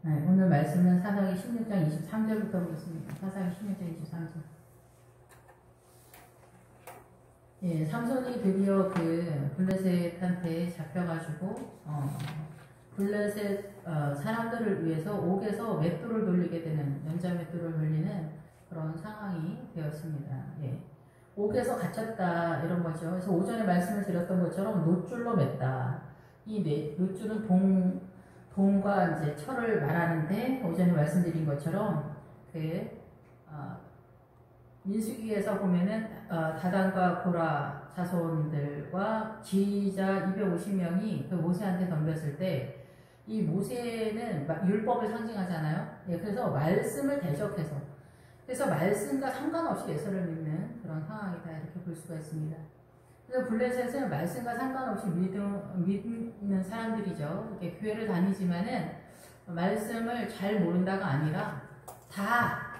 네, 오늘 말씀은 사사기 16장 23절부터 보겠습니다. 사사기 16장 23절. 예, 삼손이 드디어 그 블레셋한테 잡혀가지고 블레셋 사람들을 위해서 옥에서 맷돌을 돌리게 되는, 연자 맷돌을 돌리는 그런 상황이 되었습니다. 예. 옥에서 갇혔다 이런 거죠. 그래서 오전에 말씀을 드렸던 것처럼 놋줄로 맸다. 이 놋줄은 동과 이제 철을 말하는데, 오전에 말씀드린 것처럼 민수기에서 보면은 다단과 고라 자손들과 지휘자 250명이 그 모세한테 덤볐을 때, 이 모세는 율법을 상징하잖아요. 예, 그래서 말씀을 대적해서, 그래서 말씀과 상관없이 예수를 믿는 그런 상황이다 이렇게 볼 수가 있습니다. 그래서 블레셋은 말씀과 상관없이 믿는 사람들이죠. 이렇게 교회를 다니지만은 말씀을 잘 모른다가 아니라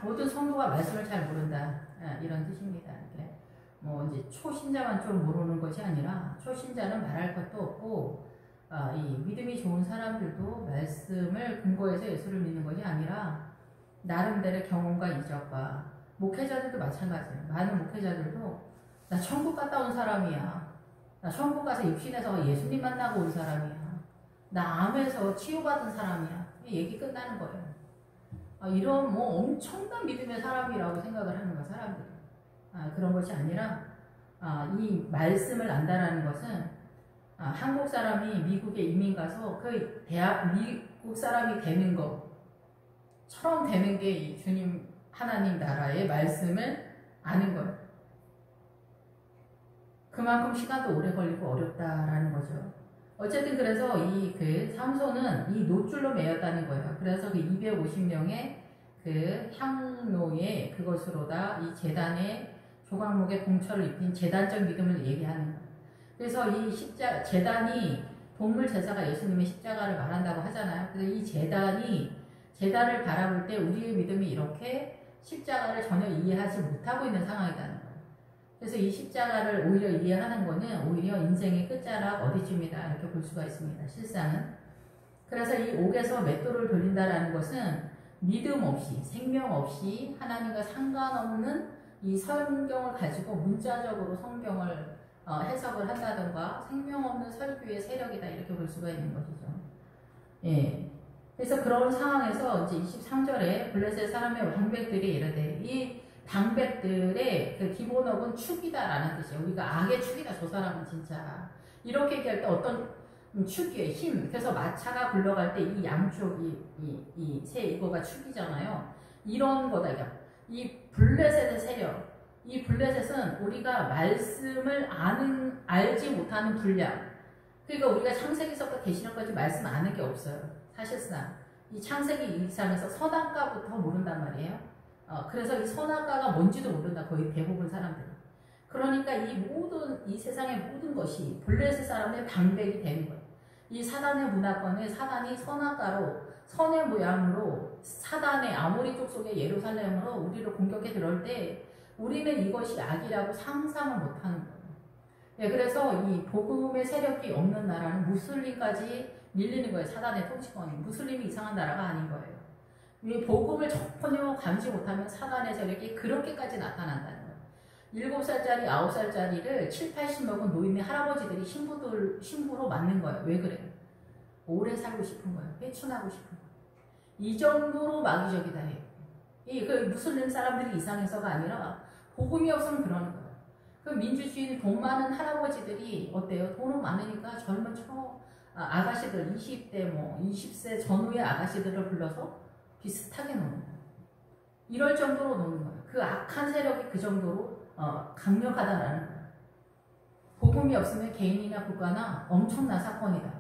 모든 성도가 말씀을 잘 모른다, 이런 뜻입니다. 이렇게 뭐 이제 초신자만 좀 모르는 것이 아니라, 초신자는 말할 것도 없고 이 믿음이 좋은 사람들도 말씀을 근거해서 예수를 믿는 것이 아니라 나름대로의 경험과 이적과, 목회자들도 마찬가지예요. 많은 목회자들도 나 천국 갔다 온 사람이야, 나 천국 가서 입신해서 예수님 만나고 온 사람이야, 나 암에서 치유받은 사람이야, 얘기 끝나는 거예요. 이런 뭐 엄청난 믿음의 사람이라고 생각을 하는 거야, 사람들이. 그런 것이 아니라 이 말씀을 안다라는 것은, 한국 사람이 미국에 이민 가서 그 미국 사람이 되는 것처럼 되는 게 이 주님 하나님 나라의 말씀을 아는 거예요. 그만큼 시간도 오래 걸리고 어렵다라는 거죠. 어쨌든 그래서 삼손은 이 놋줄로 매였다는 거예요. 그래서 그 250명의 그 향로에 그것으로다 이 제단의 조각목에 공처를 입힌 제단적 믿음을 얘기하는 거예요. 그래서 이 제단이, 동물 제사가 예수님의 십자가를 말한다고 하잖아요. 그래서 이 제단을 바라볼 때 우리의 믿음이 이렇게 십자가를 전혀 이해하지 못하고 있는 상황이라는 거예요. 그래서 이 십자가를 오히려 이해하는 거는 오히려 인생의 끝자락 어디쯤이다 이렇게 볼 수가 있습니다. 실상은. 그래서 이 옥에서 맷돌을 돌린다라는 것은 믿음 없이, 생명 없이 하나님과 상관없는 이 성경을 가지고 문자적으로 성경을 해석을 한다던가 생명 없는 설교의 세력이다 이렇게 볼 수가 있는 것이죠. 예. 그래서 그런 상황에서 이제 23절에 블레셋 사람의 방백들이 이르되, 이 방백들의 그 기본어는 축이다라는 뜻이에요. 우리가 악의 축이다, 저 사람은 진짜. 이렇게 얘기할 때 어떤 축이에요, 힘. 그래서 마차가 굴러갈 때 이 양쪽이, 이거가 축이잖아요. 이런 거다. 이 블레셋의 세력. 이 블레셋은 우리가 말씀을 알지 못하는 분량. 그러니까 우리가 창세기서부터 계시록까지 말씀 아는 게 없어요. 사실상. 이 창세기 이상에서 선악과부터 모른단 말이에요. 그래서 이 선악과가 뭔지도 모른다, 거의 대부분 사람들은. 그러니까 이 세상의 모든 것이 블레셋 사람의 방백이 되는 거예요. 이 사단의 문화권에 사단이 선악과로, 선의 모양으로 사단의 아모리 족속의 예루살렘으로 우리를 공격해 들어올 때 우리는 이것이 악이라고 상상을 못하는 거예요. 네, 그래서 이 복음의 세력이 없는 나라는 무슬림까지 밀리는 거예요. 사단의 통치권이. 무슬림이 이상한 나라가 아닌 거예요. 이 복음을 전혀 감지 못하면 사단의 세력이 그렇게까지 나타난다는 거예요. 7살짜리, 9살짜리를 7, 80 먹은 노인네 할아버지들이 신부로 맞는 거예요. 왜 그래요? 오래 살고 싶은 거예요. 회춘하고 싶은 거예요. 이 정도로 마귀적이다 해요. 그 무슬림 사람들이 이상해서가 아니라 복음이 없으면 그러는 거예요. 그 민주주의는 돈 많은 할아버지들이 어때요? 돈은 많으니까 젊은 아가씨들, 20대 20세 전후의 아가씨들을 불러서 비슷하게 노는 거예요. 이럴 정도로 노는 거예요. 그 악한 세력이 그 정도로 강력하다라는 거예요. 복음이 없으면 개인이나 국가나 엄청난 사건이다.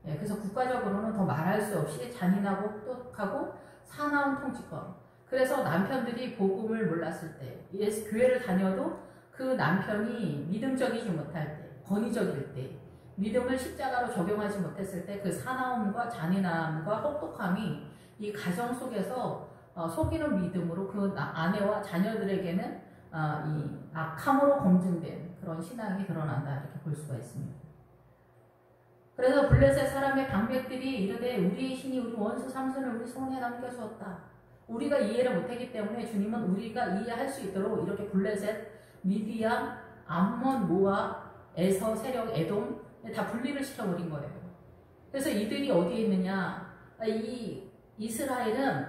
예, 그래서 국가적으로는 더 말할 수 없이 잔인하고 혹독하고 사나운 통치권. 그래서 남편들이 복음을 몰랐을 때, 교회를 다녀도 그 남편이 믿음적이지 못할 때, 권위적일 때, 믿음을 십자가로 적용하지 못했을 때 그 사나움과 잔인함과 혹독함이 이 가정 속에서 속이는 믿음으로 그 아내와 자녀들에게는 이 악함으로 검증된 그런 신앙이 드러난다 이렇게 볼 수가 있습니다. 그래서 블레셋 사람의 방백들이 이르되 우리의 신이 우리 원수 삼손을 우리 손에 남겨주었다. 우리가 이해를 못하기 때문에 주님은 우리가 이해할 수 있도록 이렇게 블레셋, 미디안, 암몬, 모압, 에서 세력, 에돔 다 분리를 시켜버린 거예요. 그래서 이들이 어디에 있느냐? 이 이스라엘은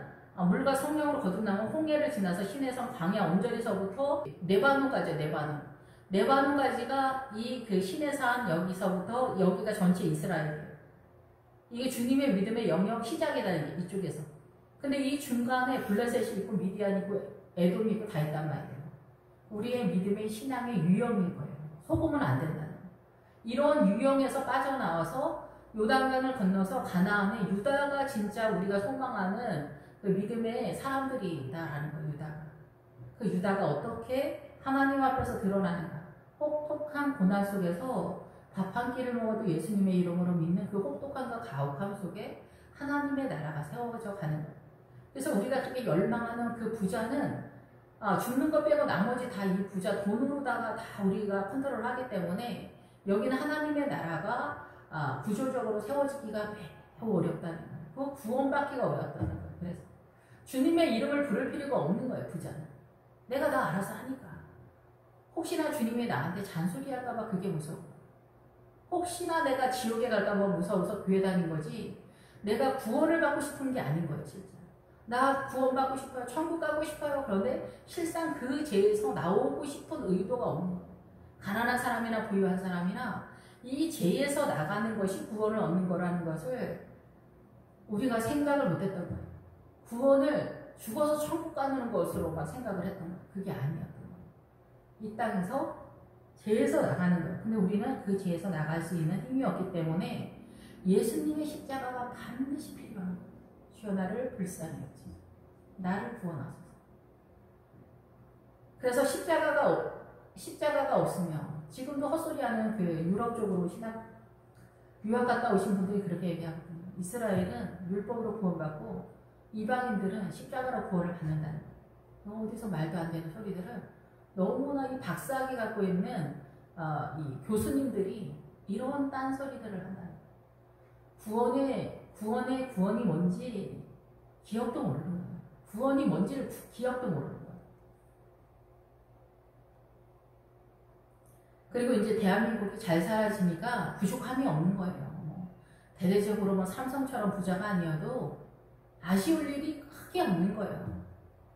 물과 성령으로 거듭나면 홍해를 지나서 시내성 광야 언저리서부터 네바논까지 네바논까지가 이 그 시내산 여기서부터 여기가 전체 이스라엘이에요. 이게 주님의 믿음의 영역 시작이다 이쪽에서. 근데 이 중간에 블레셋이 있고 미디안이 있고 에돔이 있고 다 있단 말이에요. 우리의 믿음의 신앙의 유형인 거예요. 속으면 안 된다는 거예요. 이런 유형에서 빠져나와서 요단강을 건너서 가나안에 유다가 진짜 우리가 소망하는 그 믿음의 사람들이다라는 거예요. 유다가. 그 유다가 어떻게 하나님 앞에서 드러나는가. 혹독한 고난 속에서 밥 한 끼를 먹어도 예수님의 이름으로 믿는 그 혹독함과 가혹함 속에 하나님의 나라가 세워져 가는 거예요. 그래서 우리가 이렇게 열망하는 그 부자는 죽는 것 빼고 나머지 다 이 부자 돈으로다가 다 우리가 컨트롤 하기 때문에 여기는 하나님의 나라가 구조적으로 세워지기가 매우 어렵다는 거예요. 그 구원받기가 어렵다는 거예요. 그래서 주님의 이름을 부를 필요가 없는 거예요. 부자는. 내가 다 알아서 하니까. 혹시나 주님이 나한테 잔소리할까봐 그게 무서워. 혹시나 내가 지옥에 갈까봐 무서워서 교회 다닌 거지 내가 구원을 받고 싶은 게 아닌 거예요. 진짜. 나 구원받고 싶어요. 천국 가고 싶어요. 그런데 실상 그 죄에서 나오고 싶은 의도가 없는 거예요. 가난한 사람이나 부유한 사람이나 이 죄에서 나가는 것이 구원을 얻는 거라는 것을 우리가 생각을 못했던 거예요. 구원을 죽어서 천국 가는 것으로만 생각을 했던 거예요. 그게 아니었던 거예요. 이 땅에서 죄에서 나가는 거예요. 근데 우리는 그 죄에서 나갈 수 있는 힘이 없기 때문에 예수님의 십자가가 반드시 필요한 거예요. 주여 나를 불쌍히 여기소서. 나를 구원하소서. 그래서 십자가가 없으면 지금도 헛소리하는 그 유럽 쪽으로 유학 갔다 오신 분들이 그렇게 얘기하거든요. 이스라엘은 율법으로 구원받고 이방인들은 십자가로 구원을 받는다는 거예요. 어디서 말도 안 되는 소리들을 너무나 이 박사학위 갖고 있는 이 교수님들이 이런 딴소리들을 한다는 거예요. 구원이 뭔지 기억도 모르는 거예요. 구원이 뭔지를 기억도 모르는 거예요. 그리고 이제 대한민국이 잘 살아지니까 부족함이 없는 거예요. 대대적으로 뭐 삼성처럼 부자가 아니어도 아쉬울 일이 크게 없는 거예요.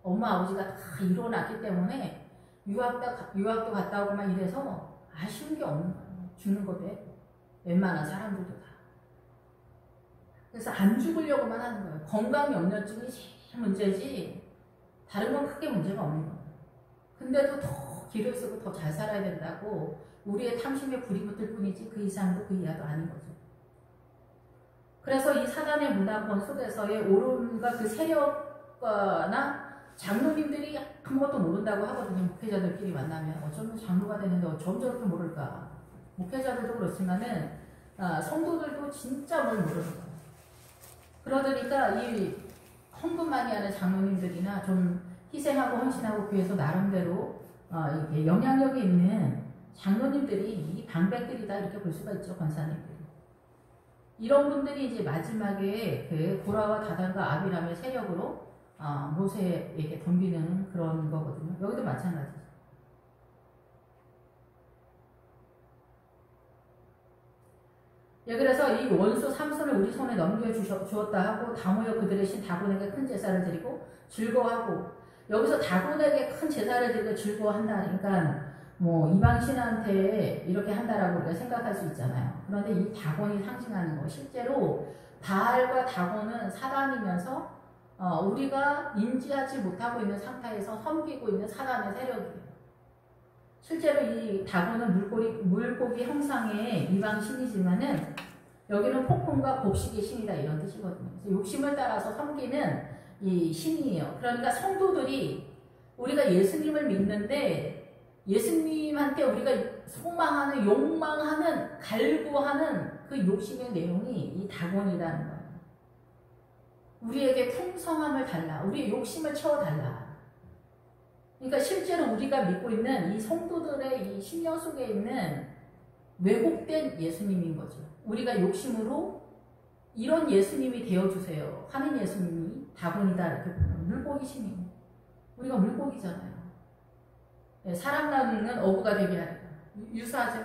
엄마 아버지가 다 이뤄놨기 때문에 유학도 갔다 오고 막 이래서 아쉬운 게 없는 거예요. 죽는 거 빼고 웬만한 사람들도 다. 그래서 안 죽으려고만 하는 거예요. 건강염려증이 제일 문제지 다른 건 크게 문제가 없는 거예요. 근데도 더 길을 쓰고 더 잘 살아야 된다고 우리의 탐심에 불이 붙을 뿐이지 그 이상도 그 이하도 아닌 거죠. 그래서 이 사단의 문화권 속에서의 오른과 그 세력과나 장로님들이 아무것도 모른다고 하거든요. 목회자들끼리 만나면 어쩌면 장로가 되는데 어쩜 저렇게 모를까. 목회자들도 그렇지만은 성도들도 진짜 뭘 모르는 거예요. 그러니까 이 헌금 많이 하는 장로님들이나 좀 희생하고 헌신하고 교회에서 나름대로 이렇게 영향력이 있는 장로님들이 이 방백들이다 이렇게 볼 수가 있죠. 권사님들이. 이런 분들이 이제 마지막에 그 고라와 다단과 아비람의 세력으로 모세에게 덤비는 그런 거거든요. 여기도 마찬가지죠. 그래서 이 원수 삼손을 우리 손에 넘겨주었다 하고 다 모여 그들의 신 다곤에게 큰 제사를 드리고 즐거워하고 여기서 다곤에게 큰 제사를 드리고 즐거워한다. 그러니까 뭐 이방 신한테 이렇게 한다라고 우리가 생각할 수 있잖아요. 그런데 이 다곤이 상징하는 거 실제로 바알과 다곤은 사단이면서 우리가 인지하지 못하고 있는 상태에서 섬기고 있는 사단의 세력이에요. 실제로 이 다곤은 물고기 형상의 이방 신이지만은 여기는 폭풍과 곡식의 신이다 이런 뜻이거든요. 그래서 욕심을 따라서 섬기는 이 신이에요. 그러니까 성도들이 우리가 예수님을 믿는데 예수님한테 우리가 소망하는, 욕망하는, 갈구하는 그 욕심의 내용이 이 다곤이라는 거예요. 우리에게 풍성함을 달라. 우리의 욕심을 채워달라. 그러니까 실제로 우리가 믿고 있는 이 성도들의 이 신령 속에 있는 왜곡된 예수님인 거죠. 우리가 욕심으로 이런 예수님이 되어주세요 하는 예수님이 다곤이다 이렇게 보면 물고기 신이 우리가 물고기잖아요. 네, 사람 낳는 어부가 되게 하리라. 유사하죠.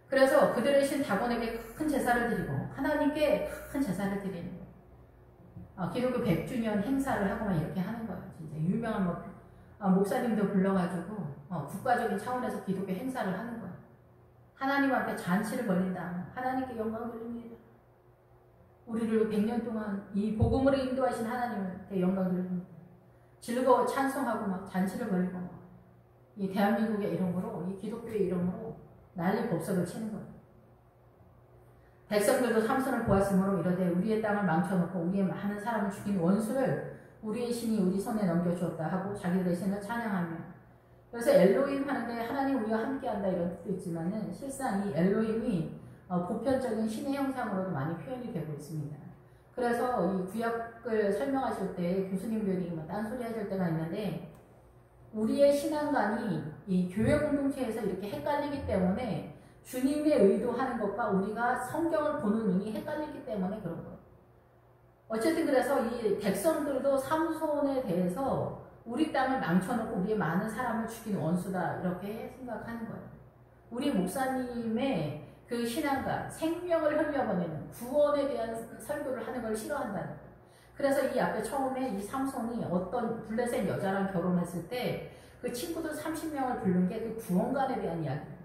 그래서 그들의 신 다곤에게 큰 제사를 드리고 하나님께 큰 제사를 드리는 거예요. 기독교 100주년 행사를 하고 막 이렇게 하는 거예요. 진짜 유명한 목사님도 불러가지고 국가적인 차원에서 기독교 행사를 하는 거예요. 하나님 앞에 잔치를 벌린다. 하나님께 영광을 돌립니다. 우리를 100년 동안 이 복음으로 인도하신 하나님께 영광을 돌립니다. 즐거워 찬송하고 막 잔치를 벌리고 막 이 대한민국의 이름으로 이 기독교의 이름으로 난리 법석을 치는 거예요. 백성들도 삼손을 보았으므로 이르되 우리의 땅을 망쳐놓고 우리의 많은 사람을 죽인 원수를 우리의 신이 우리 손에 넘겨주었다 하고 자기들의 신을 찬양하며 그래서 엘로힘 하는데 하나님 우리와 함께한다 이런 뜻도 있지만은 실상 이 엘로힘이 보편적인 신의 형상으로도 많이 표현이 되고 있습니다. 그래서 이 구약을 설명하실 때 교수님들이 딴소리 하실 때가 있는데 우리의 신앙관이 이 교회 공동체에서 이렇게 헷갈리기 때문에 주님의 의도하는 것과 우리가 성경을 보는 눈이 헷갈리기 때문에 그런 거예요. 어쨌든 그래서 이 백성들도 삼손에 대해서 우리 땅을 망쳐놓고 우리의 많은 사람을 죽인 원수다 이렇게 생각하는 거예요. 우리 목사님의 그 신앙과 생명을 흘려보내는 구원에 대한 설교를 하는 걸 싫어한다는 거예요. 그래서 이 앞에 처음에 이 삼손이 어떤 블레셋 여자랑 결혼했을 때 그 친구들 30명을 부른 게 그 구원관에 대한 이야기예요.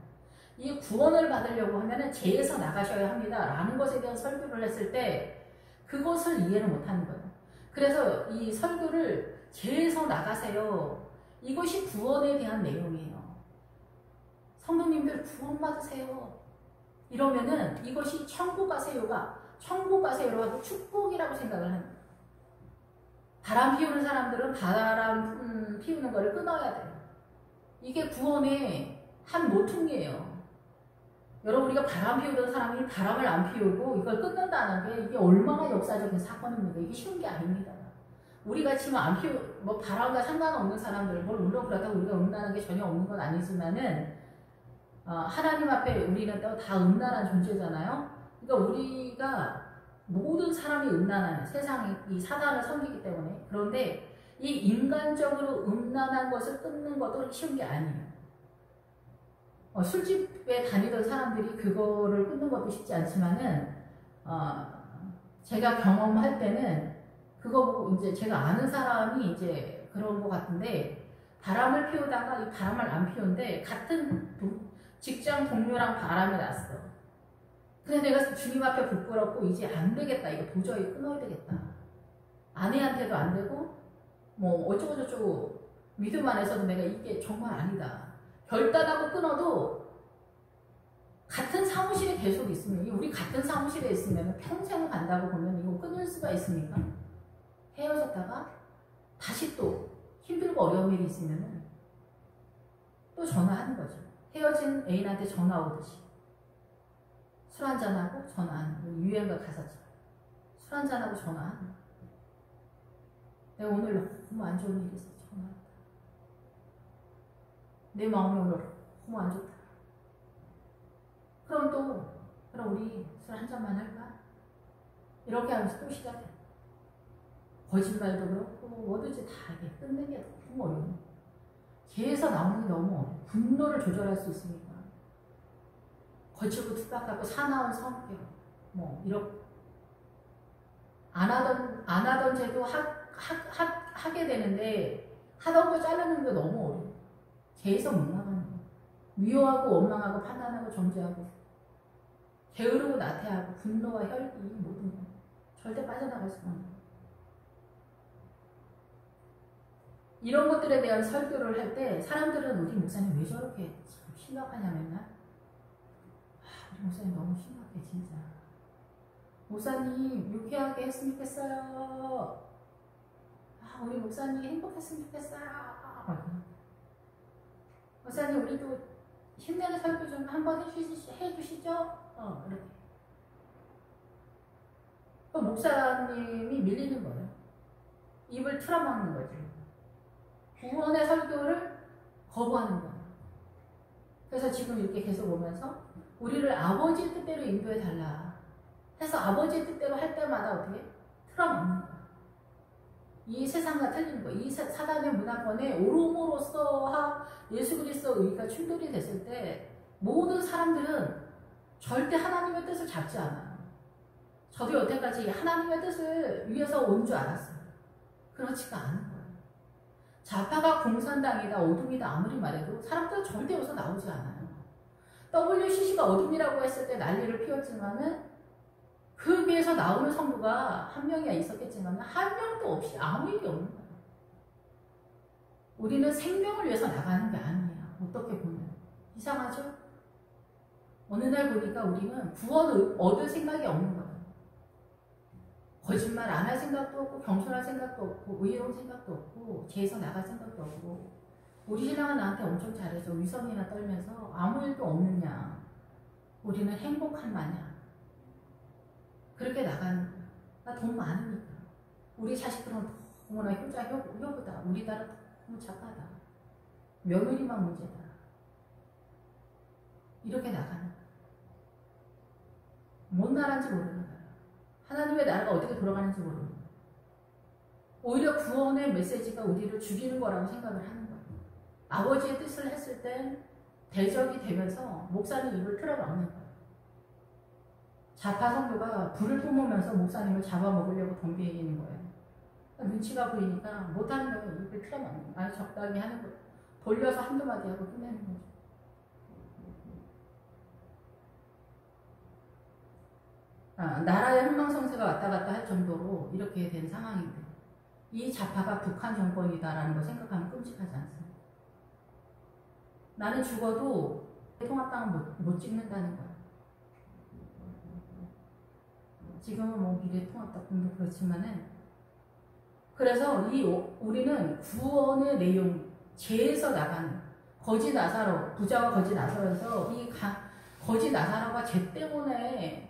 이 구원을 받으려고 하면은 죄에서 나가셔야 합니다 라는 것에 대한 설교를 했을 때 그것을 이해를 못하는 거예요. 그래서 이 설교를 죄에서 나가세요. 이것이 구원에 대한 내용이에요. 성도님들 구원받으세요. 이러면은 이것이 천국 가세요가 천국 가세요라고 축복이라고 생각을 합니다. 바람 피우는 사람들은 바람 피우는 거를 끊어야 돼요. 이게 구원의 한 모퉁이에요. 여러분 우리가 바람 피우던 사람이 바람을 안 피우고 이걸 끊는다는 게 이게 얼마나 역사적인 사건입니까? 이게 쉬운 게 아닙니다. 우리가 지금 안 바람과 상관없는 사람들, 물론 그렇다고 우리가 음란한 게 전혀 없는 건 아니지만은 하나님 앞에 우리는 또 다 음란한 존재잖아요. 그러니까 우리가 모든 사람이 음란한 세상이 이 사단을 섬기기 때문에 그런데 이 인간적으로 음란한 것을 끊는 것도 쉬운 게 아니에요. 술집에 다니던 사람들이 그거를 끊는 것도 쉽지 않지만은 제가 경험할 때는 그거 보고 이제 제가 아는 사람이 이제 그런 것 같은데 바람을 피우다가 이 바람을 안 피우는데 같은 직장 동료랑 바람이 났어. 근데 내가 주님 앞에 부끄럽고 이제 안 되겠다. 이거 도저히 끊어야 되겠다. 아내한테도 안 되고 뭐 어쩌고저쩌고 믿음 안에서도 내가 이게 정말 아니다. 결단하고 끊어도 같은 사무실에 계속 있으면 우리 같은 사무실에 있으면 평생 간다고 보면 이거 끊을 수가 있습니까? 헤어졌다가 다시 또 힘들고 어려운 일이 있으면 또 전화하는 거죠. 헤어진 애인한테 전화 오듯이 술 한잔하고 전화하는 유행가 가사처럼 술 한잔하고 전화하는 거예요. 내가 오늘 너무 안 좋은 일이 있어 전화한다. 내 마음이 오늘 너무 안 좋다. 그럼 우리 술 한잔만 할까? 이렇게 하면서 또 시작해. 거짓말도 그렇고 뭐든지 다 이렇게 끊는 게 너무 어려워. 개에서 나오는 게 너무 어려워. 분노를 조절할 수 있으니까. 거칠고 투박하고 사나운 성격, 뭐 이렇게 안 하던 죄도 하게 되는데 하던 거 자르는 게 너무 어려워. 개에서 못 나가는 거. 미워하고 원망하고 판단하고 정죄하고 게으르고 나태하고 분노와 혈기 모든 거 절대 빠져나갈 수가 없는 거예요. 이런 것들에 대한 설교를 할 때 사람들은 우리 목사님 왜 저렇게 참 심각하냐면 우리 목사님 너무 심각해 진짜. 목사님 유쾌하게 했으면 좋겠어요. 우리 목사님 행복했으면 좋겠어요. 목사님 우리도 힘내는 설교 좀 한번 해주시죠. 이렇게. 목사님이 밀리는 거예요. 입을 틀어막는 거지. 구원의 설교를 거부하는 거예요. 그래서 지금 이렇게 계속 오면서 우리를 아버지의 뜻대로 인도해 달라 해서 아버지의 뜻대로 할 때마다 어떻게 틀어막는 거야. 이 세상과 틀린 거야. 이 사단의 문화권에 오름으로써 예수 그리스도 의가 충돌이 됐을 때 모든 사람들은 절대 하나님의 뜻을 잡지 않아요. 저도 여태까지 하나님의 뜻을 위해서 온 줄 알았어요. 그렇지가 않은 거예요. 좌파가 공산당이다 어둠이다 아무리 말해도 사람들은 절대 여기서 나오지 않아요. WCC가 어둠이라고 했을 때 난리를 피웠지만은 그 위에서 나오는 성도가 한 명이야 있었겠지만 한 명도 없이 아무 일이 없는 거예요. 우리는 생명을 위해서 나가는 게 아니에요. 어떻게 보면 이상하죠? 어느 날 보니까 우리는 구원을 얻을 생각이 없는 거예요. 거짓말 안 할 생각도 없고 겸손할 생각도 없고 의로운 생각도 없고 죄에서 나갈 생각도 없고 우리 신랑은 나한테 엄청 잘해서 위선이나 떨면서 아무 일도 없느냐 우리는 행복한 마냥 그렇게 나가는 거야. 나 돈 많으니까 우리 자식들은 너무나 효보다 우리 딸은 너무 착하다 며느리만 문제다 이렇게 나가는 거야. 뭔 나라인지 모르는 거야. 하나님의 나라가 어떻게 돌아가는지 모르는 거예요. 오히려 구원의 메시지가 우리를 죽이는 거라고 생각을 하는 거예요. 아버지의 뜻을 했을 땐 대적이 되면서 목사님 입을 틀어막는 거예요. 좌파 성도가 불을 뿜으면서 목사님을 잡아먹으려고 덤비는 거예요. 눈치가 보이니까 못하는 거예요. 입을 틀어막는 거예요. 아니 적당히 하는 거예요. 돌려서 한두 마디 하고 끝내는 거죠. 나라의 흥망성쇠가 왔다 갔다 할 정도로 이렇게 된 상황인데 이 좌파가 북한 정권이다라는 걸 생각하면 끔찍하지 않습니다. 나는 죽어도 통합당은 못 찍는다는 거야. 지금은 뭐 미래통합당도 그렇지만은 그래서 우리는 구원의 내용 죄에서 나가는 거지 나사로 부자와 거지 나사로에서 거지 나사로가 죄 때문에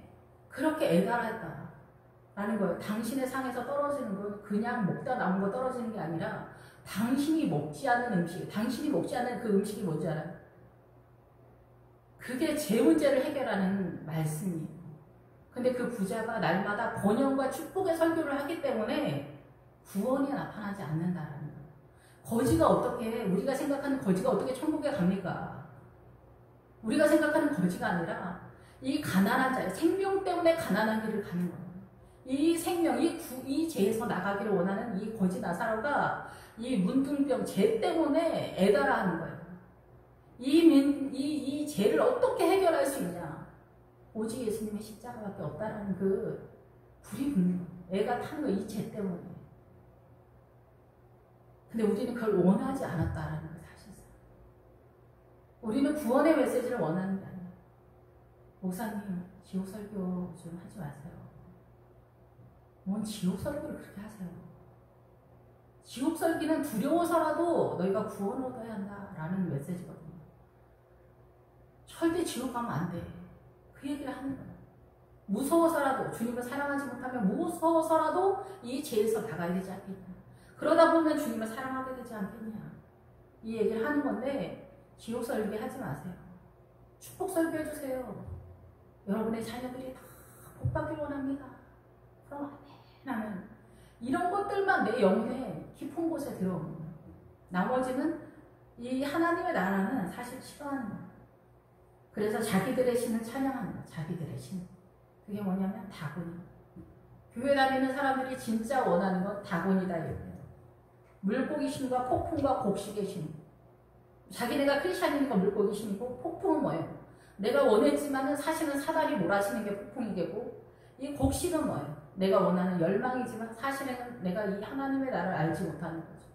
그렇게 애달았다라는 거예요. 당신의 상에서 떨어지는 건 그냥 먹다 남은 거 떨어지는 게 아니라 당신이 먹지 않는 음식, 당신이 먹지 않는 그 음식이 뭔지 알아요? 그게 제 문제를 해결하는 말씀이에요. 근데 그 부자가 날마다 번영과 축복의 설교를 하기 때문에 구원이 나타나지 않는다라는 거예요. 거지가 어떻게, 우리가 생각하는 거지가 어떻게 천국에 갑니까? 우리가 생각하는 거지가 아니라 이 가난한 자, 생명 때문에 가난한 길을 가는 거예요. 이 생명, 이 죄에서 나가기를 원하는 이 거지 나사로가 이 문둥병 죄 때문에 애달아하는 거예요. 이 죄를 어떻게 해결할 수 있냐? 오직 예수님의 십자가밖에 없다라는 그 불이 붙는 거예요. 애가 타는 거예요. 이 죄 때문에. 근데 우리는 그걸 원하지 않았다라는 걸 사실상. 우리는 구원의 메시지를 원하는 게 아니에요. 목사님, 지옥 설교 좀 하지 마세요. 뭔 지옥 설교를 그렇게 하세요. 지옥 설교는 두려워서라도 너희가 구원을 얻어야 한다라는 메시지거든요. 절대 지옥 가면 안 돼. 그 얘기를 하는 거예요. 무서워서라도, 주님을 사랑하지 못하면 무서워서라도 이 죄에서 나가야 되지 않겠냐. 그러다 보면 주님을 사랑하게 되지 않겠냐. 이 얘기를 하는 건데 지옥 설교 하지 마세요. 축복 설교해 주세요. 여러분의 자녀들이 다 복받길 원합니다. 그럼 아멘. 이런 것들만 내 영혼의 깊은 곳에 들어오는 거예요. 나머지는 이 하나님의 나라는 사실 싫어하는 거예요. 그래서 자기들의 신을 찬양하는 거예요. 자기들의 신. 그게 뭐냐면 다곤이. 교회 다니는 사람들이 진짜 원하는 건 다곤이다 이거예요. 물고기 신과 폭풍과 곡식의 신. 자기네가 크리스찬이니까 물고기 신이고 폭풍은 뭐예요? 내가 원했지만은 사실은 사다리 몰아치는 게 폭풍이겠고 이 곡식은 뭐예요? 내가 원하는 열망이지만 사실은 내가 이 하나님의 나라를 알지 못하는 거죠.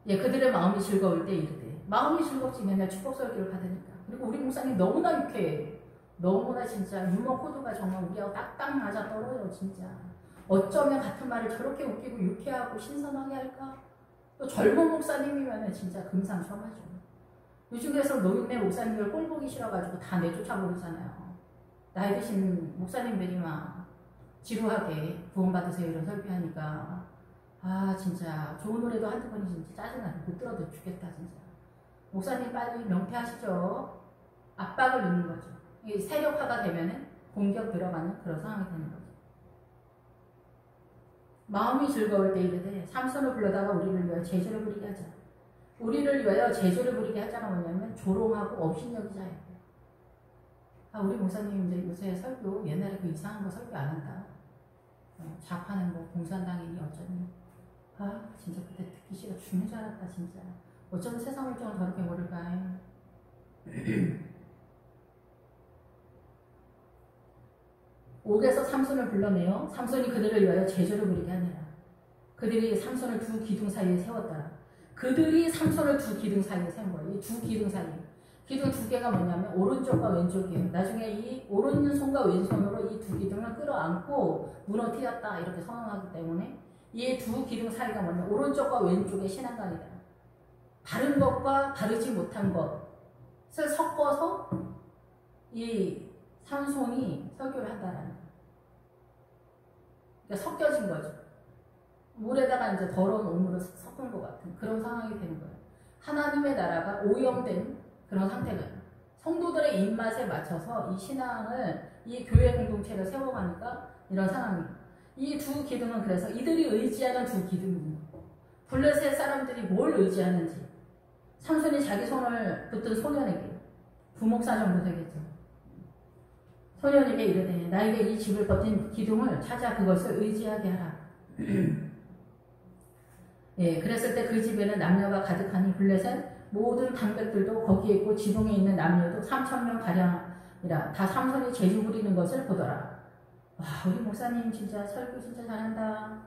예, 그들의 마음이 즐거울 때 이르되 마음이 즐겁지 맨날 축복 설교를 받으니까. 그리고 우리 목사님 너무나 유쾌해. 너무나 진짜 유머 코드가 정말 우리하고 딱딱 맞아 떨어져 진짜. 어쩌면 같은 말을 저렇게 웃기고 유쾌하고 신선하게 할까? 또 젊은 목사님이면 진짜 금상첨화죠. 요즘 그래서 노인네 목사님들 꼴 보기 싫어가지고 다 내쫓아버리잖아요. 나이 드신 목사님들이 막 지루하게 구원받으세요 이런 설교하니까 아 진짜 좋은 노래도 한두 번이 진짜 짜증나게 못 들어도 죽겠다 진짜. 목사님 빨리 명퇴하시죠. 압박을 넣는 거죠. 이게 세력화가 되면은 공격 들어가는 그런 상황이 되는 거죠. 마음이 즐거울 때 이르되 삼손을 불러다가 우리를 위하여 제주를 부리게 하자. 우리를 위하여 제주를 부리게 하자가 뭐냐면 조롱하고 업신여기자예요. 아, 우리 목사님 이제 요새 설교 옛날에 그 이상한 거 설교 안 한다. 좌파는 뭐 공산당이니 어쩌니. 아 진짜 그때 듣기 싫어 죽는 줄 알았다 진짜. 어쩌면 세상 물정을 저렇게 모를까 해. 옥에서 삼손을 불러내어 삼손이 그들을 위하여 제조를 부리게 하니라. 그들이 삼손을 두 기둥 사이에 세웠더라. 그들이 삼손을 두 기둥 사이에 세운 거예요. 이 두 기둥 사이. 기둥 두 개가 뭐냐면 오른쪽과 왼쪽이에요. 나중에 이 오른손과 왼손으로 이 두 기둥을 끌어안고 무너뜨렸다 이렇게 선언하기 때문에 이 두 기둥 사이가 뭐냐면 오른쪽과 왼쪽의 신앙관이다. 바른 것과 바르지 못한 것을 섞어서 이 삼손이 설교를 한다라는 거예요. 그러니까 섞여진 거죠. 물에다가 이제 더러운 오물을 섞은 것 같은 그런 상황이 되는 거예요. 하나님의 나라가 오염된 그런 상태가 성도들의 입맛에 맞춰서 이 신앙을 이 교회 공동체를 세워가니까 이런 상황이에요. 이 두 기둥은 그래서 이들이 의지하는 두 기둥이에요. 블레셋 사람들이 뭘 의지하는지 삼손이 자기 손을 붙든 소년에게 부목사 정도 되겠죠. 소년에게 이르되 나에게 이 집을 버틴 기둥을 찾아 그것을 의지하게 하라. 예, 그랬을 때 그 집에는 남녀가 가득하니 블레셋 모든 방백들도 거기에 있고 지붕에 있는 남녀도 3,000명 가량이라 다 삼손이 제주 부리는 것을 보더라. 와, 우리 목사님 진짜 설교 진짜 잘한다.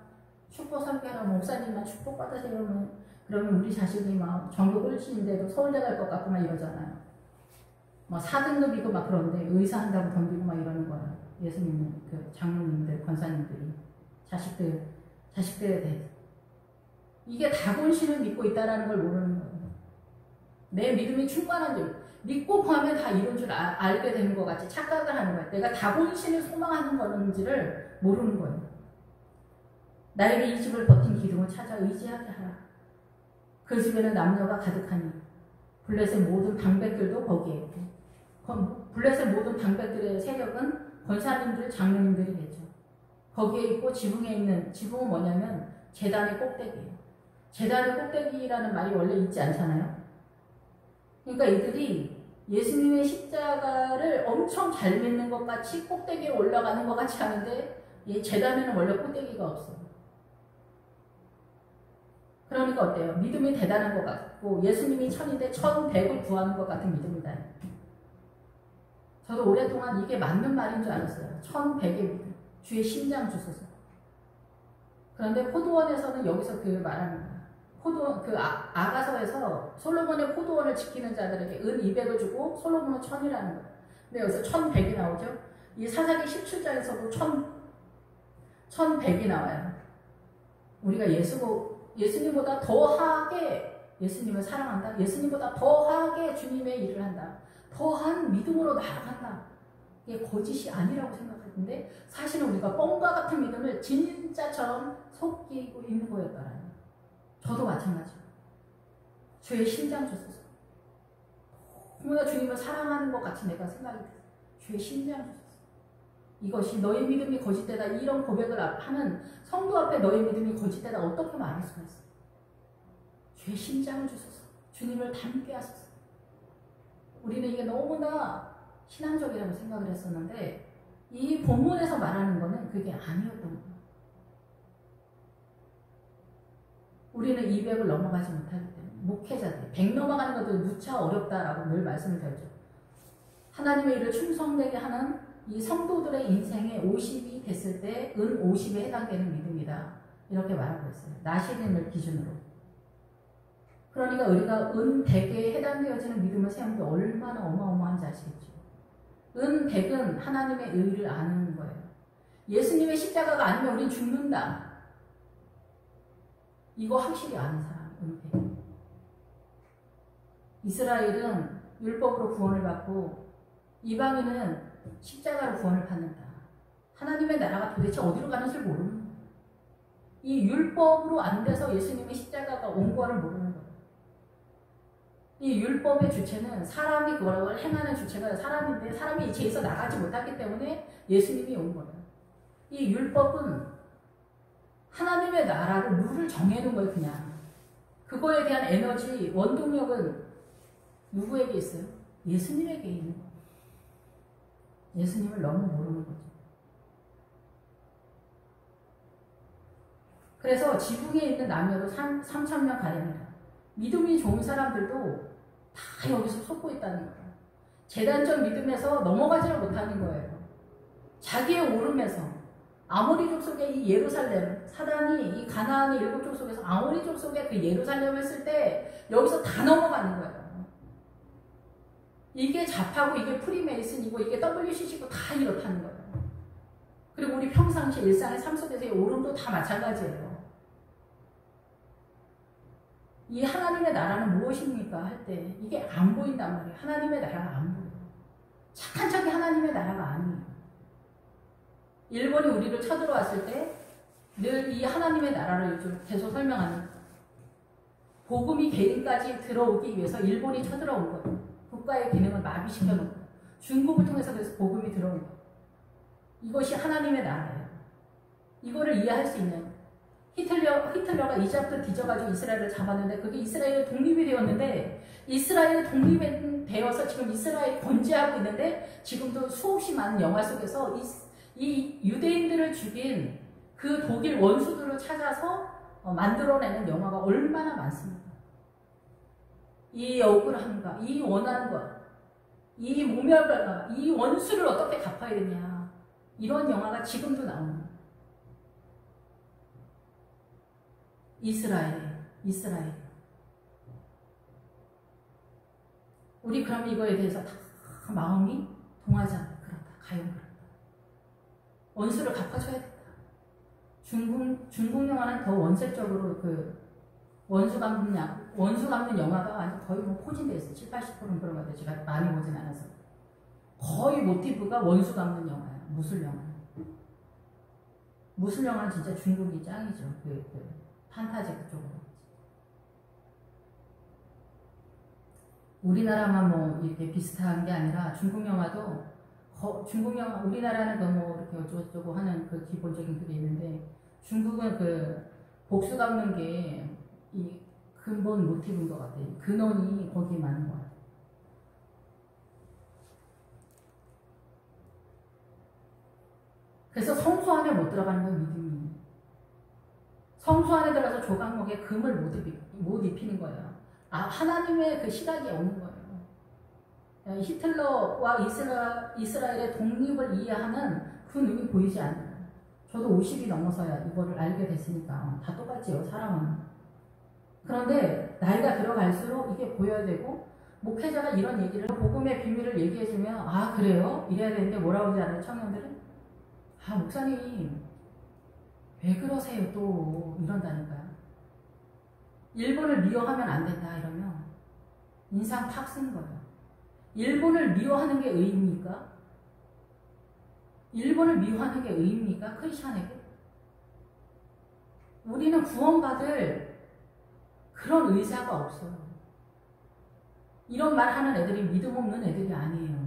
축복 설교하라. 목사님만 축복 받으세요. 그러면 우리 자식이 막 전국 1순위인데도 서울대 갈 것 같고 막 이러잖아요. 막 4등급이고 막 그런데 의사 한다고 덤비고 막 이러는 거야. 예수님, 그 장로님들, 권사님들이 자식들에 대해서. 이게 다곤신을 믿고 있다는 걸 모르는 거예요. 내 믿음이 충만한 줄 믿고 보면 다 이런 줄 알게 되는 것 같이 착각을 하는 거예요. 내가 다곤신을 소망하는 건지를 모르는 거예요. 나에게 이 집을 버틴 기둥을 찾아 의지하게 하라. 그 집에는 남녀가 가득하니 블레셋 모든 방백들도 거기에 있고 블레셋 모든 방백들의 세력은 권사님들, 장로님들이겠죠. 거기에 있고 지붕은 뭐냐면 제단의 꼭대기예요. 제단의 꼭대기라는 말이 원래 있지 않잖아요. 그러니까 이들이 예수님의 십자가를 엄청 잘 믿는 것 같이 꼭대기에 올라가는 것 같이 하는데 이 제단에는 원래 꼭대기가 없어요. 그러니까 어때요? 믿음이 대단한 것 같고 예수님이 천인데 1,100을 구하는 것 같은 믿음이다. 저도 오랫동안 이게 맞는 말인 줄 알았어요. 1,100의 믿음. 주의 심장 주소서. 그런데 포도원에서는 여기서 그 말하는 거예요. 아가서에서 솔로몬의 포도원을 지키는 자들에게 은 200을 주고 솔로몬은 1,000이라는 거예요. 근데 여기서 1,100이 나오죠. 이 사사기 17장에서도 1,100이 나와요. 우리가 예수님보다 더하게 예수님을 사랑한다. 예수님보다 더하게 주님의 일을 한다. 더한 믿음으로 나아간다. 이게 거짓이 아니라고 생각했는데 사실은 우리가 뻥과 같은 믿음을 진짜처럼 속이고 있는 거였더라고요. 저도 마찬가지예요. 주의 심장 주소서. 너무나 주님을 사랑하는 것 같이 내가 생각이 들어요. 주의 심장 주소서. 이것이 너의 믿음이 거짓되다 이런 고백을 하는 성도 앞에 너의 믿음이 거짓되다 어떻게 말할 수가 있어요. 주의 심장을 주소서. 주님을 닮게 하소서. 우리는 이게 너무나 신앙적이라고 생각을 했었는데 이 본문에서 말하는 거는 그게 아니었던 거예요. 우리는 200을 넘어가지 못하기 때문에 목회자들 100 넘어가는 것도 누차 어렵다라고 늘 말씀을 드렸죠. 하나님의 일을 충성되게 하는 이 성도들의 인생에 50이 됐을 때 은 50에 해당되는 믿음이다. 이렇게 말하고 있어요. 나시린을 기준으로. 그러니까 우리가 은 100에 해당되어지는 믿음을 세우는 게 얼마나 어마어마한지 아시겠죠. 은 100은 하나님의 의를 아는 거예요. 예수님의 십자가가 아니면 우린 죽는다. 이거 확실히 아는 사람, 은 100. 이스라엘은 율법으로 구원을 받고 이방인은 십자가로 구원을 받는다. 하나님의 나라가 도대체 어디로 가는지 모르는 거예요. 이 율법으로 안 돼서 예수님의 십자가가 온 거를 모르는 거예요. 이 율법의 주체는 사람이 그걸 행하는 주체가 사람인데 사람이 이 죄에서 나가지 못했기 때문에 예수님이 온 거예요. 이 율법은 하나님의 나라를 룰을 정해놓은 거예요. 그냥 그거에 대한 에너지 원동력은 누구에게 있어요? 예수님에게 있는 거예요. 예수님을 너무 모르는 거죠. 그래서 지붕에 있는 남녀도 3,000명 가량이다. 믿음이 좋은 사람들도 다 여기서 속고 있다는 거예요. 재단적 믿음에서 넘어가지를 못하는 거예요. 자기의 오름에서 아모리족 속의 이 예루살렘, 사단이 이 가나안의 7족 속에서 아모리족 속의 그 예루살렘을 쓸 때 여기서 다 넘어가는 거예요. 이게 잡하고 이게 프리메이슨이고 이게 WCC고 다 이렇다는 거예요. 그리고 우리 평상시 일상의 삶 속에서의 오름도 다 마찬가지예요. 이 하나님의 나라는 무엇입니까? 할 때 이게 안 보인단 말이에요. 하나님의 나라가 안 보여요. 착한 척이 하나님의 나라가 아니에요. 일본이 우리를 쳐들어왔을 때 늘 이 하나님의 나라를 요즘 계속 설명하는 복음이 개인까지 들어오기 위해서 일본이 쳐들어온 거예요. 국가의 기능을 마비시켜놓고 중국을 통해서 그래서 복음이 들어온 거예요. 이것이 하나님의 나라예요. 이거를 이해할 수 있는 히틀러가 이집트 뒤져가지고 이스라엘을 잡았는데 그게 이스라엘의 독립이 되었는데 이스라엘이 독립이 되어서 지금 이스라엘이 건재하고 있는데 지금도 수없이 많은 영화 속에서 이 유대인들을 죽인 그 독일 원수들을 찾아서 만들어내는 영화가 얼마나 많습니까? 이 억울함과 이 원하는 것, 이 모멸감과 이 원수를 어떻게 갚아야 되냐 이런 영화가 지금도 나옵니다. 이스라엘. 우리 그럼 이거에 대해서 다 마음이 동하지 않다. 그렇다. 가요 그렇다. 원수를 갚아줘야 된다. 중국 영화는 더 원색적으로 그 원수 갚는 영화가 완전 거의 뭐 포진되어 있어요. 70~80%는 그런 것 같아요. 제가 많이 보진 않아서. 거의 모티브가 원수 갚는 영화예요. 무술 영화. 무술 영화는 진짜 중국이 짱이죠. 판타지 그쪽으로. 우리나라만 뭐 이렇게 비슷한 게 아니라 중국 영화도 우리나라는 뭐 이렇게 어쩌고저쩌고 하는 그 기본적인 그게 있는데 중국은 그 복수 갚는 게 이 근본 모티브인 것 같아요. 근원이 거기에 많은 것 같아요. 그래서 성소 안에 못 들어가는 건 믿음이에요. 성소 안에 들어가서 조각목에 금을 못 입히는 거예요. 하나님의 그 시각이 없는 거예요. 히틀러와 이스라엘의 독립을 이해하는 그 눈이 보이지 않아요. 저도 50이 넘어서야 이거를 알게 됐으니까 다 똑같지요, 사람은. 그런데 나이가 들어갈수록 이게 보여야 되고 목회자가 이런 얘기를 복음의 비밀을 얘기해주면 그래요? 이래야 되는데 뭐라고 하지 않아요, 청년들은? 목사님 왜 그러세요 또 이런다니까요. 일본을 미워하면 안 된다 이러면 인상 팍 쓰는 거예요. 일본을 미워하는 게 의입니까? 일본을 미워하는 게 의입니까? 크리스찬에게? 우리는 구원받을 그런 의사가 없어요. 이런 말 하는 애들이 믿음 없는 애들이 아니에요.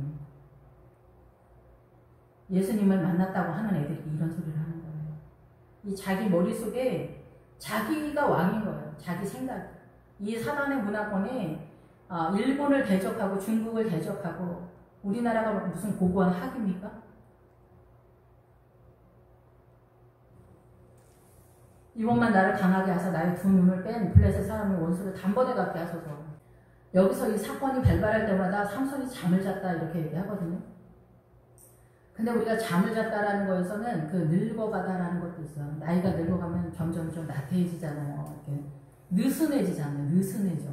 예수님을 만났다고 하는 애들이 이런 소리를 하는 거예요. 이 자기 머릿속에 자기가 왕인 거예요. 자기 생각. 이 사단의 문화권에 일본을 대적하고 중국을 대적하고 우리나라가 무슨 고고한 학입니까? 이번만 나를 강하게 하사 나의 두 눈을 뺀 블레셋 사람의 원수를 단번에 갚게 하소서. 여기서 이 사건이 발발할 때마다 삼손이 잠을 잤다 이렇게 얘기하거든요. 근데 우리가 잠을 잤다라는 거에서는 그 늙어가다라는 것도 있어요. 나이가 늙어가면 점점 좀 나태해지잖아요. 이렇게 느슨해지잖아요. 느슨해져.